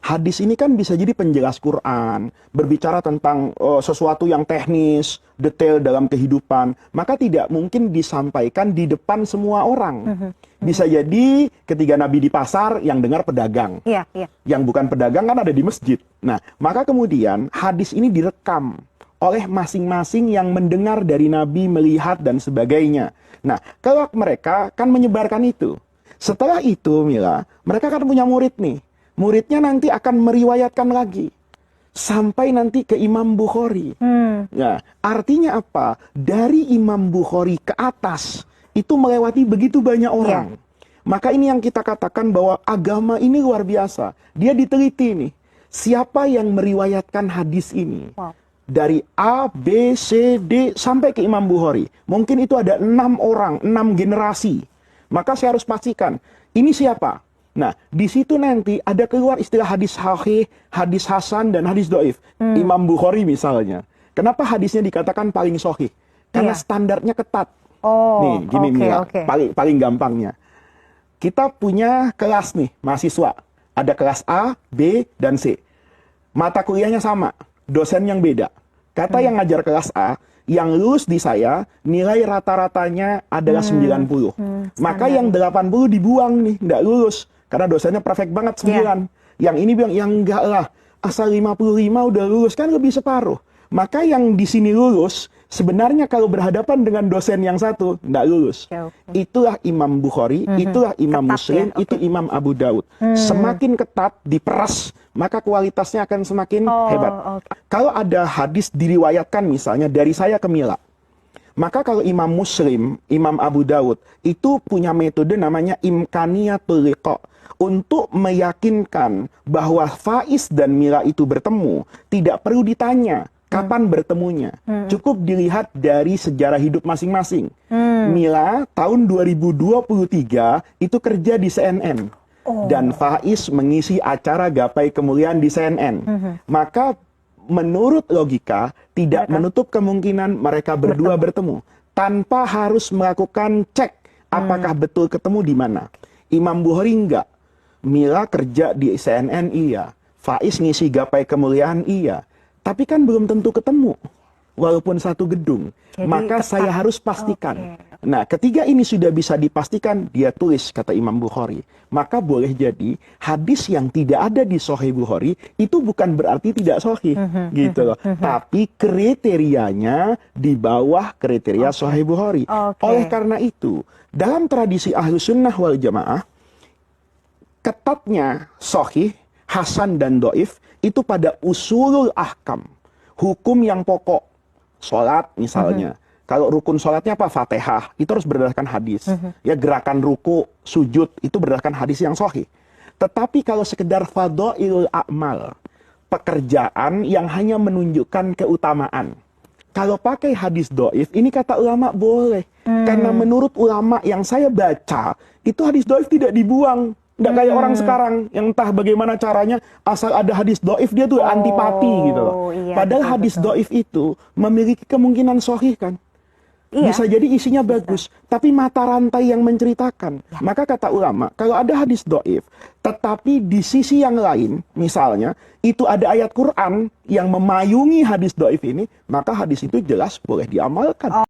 hadis ini kan bisa jadi penjelas Quran, berbicara tentang sesuatu yang teknis, detail dalam kehidupan, maka tidak mungkin disampaikan di depan semua orang. Bisa jadi ketika Nabi di pasar, yang dengar pedagang. Yang bukan pedagang kan ada di masjid. Nah, maka kemudian hadis ini direkam oleh masing-masing yang mendengar dari Nabi, melihat dan sebagainya. Nah, kalau mereka kan menyebarkan itu. Setelah itu, Mila, mereka kan punya murid nih. Muridnya nanti akan meriwayatkan lagi. Sampai nanti ke Imam Bukhari. Nah, artinya apa? Dari Imam Bukhari ke atas, itu melewati begitu banyak orang. Maka ini yang kita katakan bahwa agama ini luar biasa. Dia diteliti nih. Siapa yang meriwayatkan hadis ini? Dari A, B, C, D, sampai ke Imam Bukhari. Mungkin itu ada 6 orang, 6 generasi. Maka saya harus pastikan, ini siapa? Nah, di situ nanti ada keluar istilah hadis sahih, hadis hasan, dan hadis doif. Imam Bukhari misalnya. Kenapa hadisnya dikatakan paling sahih? Karena standarnya ketat. Nih, gini Mila, paling gampangnya. Kita punya kelas nih, mahasiswa. Ada kelas A, B, dan C. Mata kuliahnya sama, dosen yang beda. Kata yang ngajar kelas A, yang lulus di saya, nilai rata-ratanya adalah 90. Maka yang 80 dibuang nih, nggak lulus. Karena dosennya perfect banget 9. Yang ini bilang, yang enggak lah, asal 55 udah lulus, kan lebih separuh. Maka yang di sini lulus, sebenarnya kalau berhadapan dengan dosen yang satu, nggak lulus. Itulah Imam Bukhari, itulah Imam Muslim, itu Imam Abu Daud. Semakin ketat, diperas, maka kualitasnya akan semakin hebat. Kalau ada hadis diriwayatkan misalnya dari saya ke Mila, maka kalau Imam Muslim, Imam Abu Daud, itu punya metode namanya imkaniyatul liqa. Untuk meyakinkan bahwa Faiz dan Mila itu bertemu, tidak perlu ditanya kapan bertemunya. Cukup dilihat dari sejarah hidup masing-masing. Mila tahun 2023 itu kerja di CNN. Dan Faiz mengisi acara Gapai Kemuliaan di CNN. Maka menurut logika tidak menutup kemungkinan mereka berdua bertemu. Tanpa harus melakukan cek apakah betul ketemu di mana. Imam Bukhari enggak. Mila kerja di CNN iya. Faiz ngisi Gapai Kemuliaan iya. Tapi kan belum tentu ketemu, walaupun satu gedung. Jadi, maka saya harus pastikan. Nah, ketika ini sudah bisa dipastikan, dia tulis, kata Imam Bukhari. Maka boleh jadi hadis yang tidak ada di Sahih Bukhari itu bukan berarti tidak sahih, gitu loh. Tapi kriterianya di bawah kriteria Sahih Bukhari. Oleh karena itu, dalam tradisi Ahlus Sunnah wal Jamaah, ketatnya sahih, hasan dan doif itu pada usulul ahkam, hukum yang pokok. Sholat misalnya, kalau rukun sholatnya apa? Fatihah, itu harus berdasarkan hadis. Ya, gerakan ruku, sujud, itu berdasarkan hadis yang sahih. Tetapi kalau sekedar fadhailul a'mal, pekerjaan yang hanya menunjukkan keutamaan, kalau pakai hadis doif, ini kata ulama boleh. Karena menurut ulama yang saya baca, itu hadis doif tidak dibuang. Nggak kayak orang sekarang yang entah bagaimana caranya, asal ada hadis doif dia tuh antipati gitu loh. Padahal hadis doif itu memiliki kemungkinan sahih kan. Bisa jadi isinya bagus, tapi mata rantai yang menceritakan. Maka kata ulama, kalau ada hadis doif, tetapi di sisi yang lain, misalnya itu ada ayat Quran yang memayungi hadis doif ini, maka hadis itu jelas boleh diamalkan.